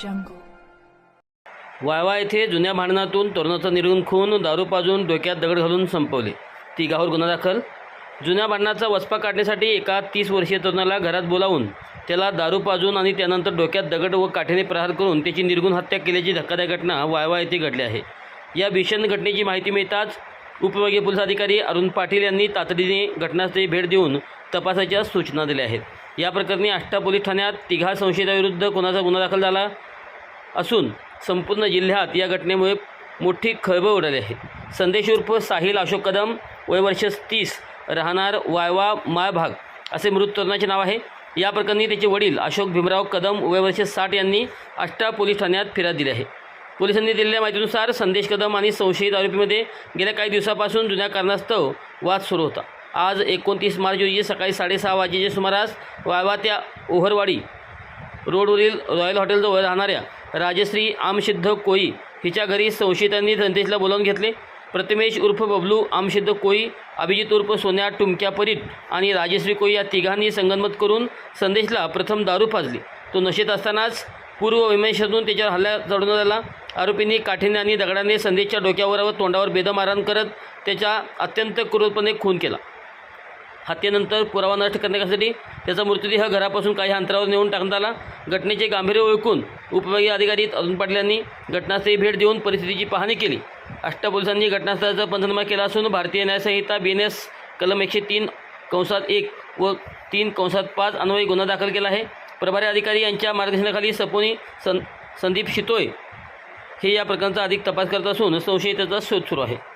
jungle. Viva येथे जुन्या भांडणातून तरुणाचा निर्गुण खून, दारू पाजून डोक्यात दगड घालून संपवले. तिघावर गुन्हा दाखल. जुन्या भांडणाचा वचपा काढण्यासाठी एका 30 वर्षीय तरुणाला घरात बोलावून त्याला दारू पाजून आणि त्यानंतर डोक्यात दगड व काठीने प्रहार करून त्याची निर्गुण हत्या केल्याची धक्कादायक घटना वायवा येथे घडली आहे. या भीषण घटनेची माहिती मिळताच उपविभागीय पोलीस अधिकारी अरुण पाटील यांनी तातडीने घटनास्थळी भेट देऊन तपासाच्या सूचना दिल्या आहेत. या प्रकरणी आष्टा पोलीस ठाण्यात तिघा संशयिताविरुद्ध खुनाचा गुन्हा दाखल झाला असून संपूर्ण जिल्ह्यात या घटनेमुळे मोठी खळबळ उडाली आहे. संदेश उर्फ साहिल अशोक कदम, वय वर्ष 30, राहणार वायवा माळभाग असे मृत तरुणाचे नाव आहे. या प्रकरणी त्याचे वडील अशोक भीमराव कदम, वय वर्ष 60 यांनी आष्टा पोलीस ठाण्यात फिर्याद दिली आहे. पोलिसांनी दिलेल्या माहितीनुसार संदेश कदम आणि संशयित आरोपीमध्ये गेल्या काही दिवसापासून जुन्या कारणास्तव वाद सुरू होता. आज 29 मार्च रोजी सकाळी 6:30 वाजेच्या सुमारास वायवा त्या ओहरवाडी रोडवरील रॉयल हॉटेलजवळ राहणाऱ्या राजश्री आमसिद्ध कोळी हिच्या घरी संशयितांनी संदेशला बोलावून घेतले. प्रथमेश उर्फ बबलू आमसिद्ध कोळी, अभिजित उर्फ सोन्या टुमक्या परीट आणि राजश्री कोळी या तिघांनी संगनमत करून संदेशला प्रथम दारू पाजली. तो नशेत असतानाच पूर्व वैमनस्यातून त्याच्यावर हल्ला चढवण्यात आला. आरोपींनी काठीने आणि दगडाने संदेशच्या डोक्यावर व तोंडावर बेदम करत त्याचा अत्यंत क्रूरपणे खून केला. हत्येनंतर पुरावा नष्ट करण्यासाठी त्याचा मृतदेह घरापासून काही अंतरावर नेऊन टाकण्यात आला. घटनेचे गांभीर्य ओळखून उपविभागीय अधिकारी अरुण पाटील यांनी घटनास्थळी भेट देऊन परिस्थितीची पाहणी केली. आष्टा पोलिसांनी घटनास्थळाचा पंचनामा केला असून भारतीय न्यायसंहिता BNS कलम 103(1) व 3(5) अन्वये गुन्हा दाखल केला आहे. प्रभारी अधिकारी यांच्या मार्गदर्शनाखाली सपोनी संदीप शितोळे हे या प्रकरणाचा अधिक तपास करत असून संशयिताचा शोध सुरू आहे.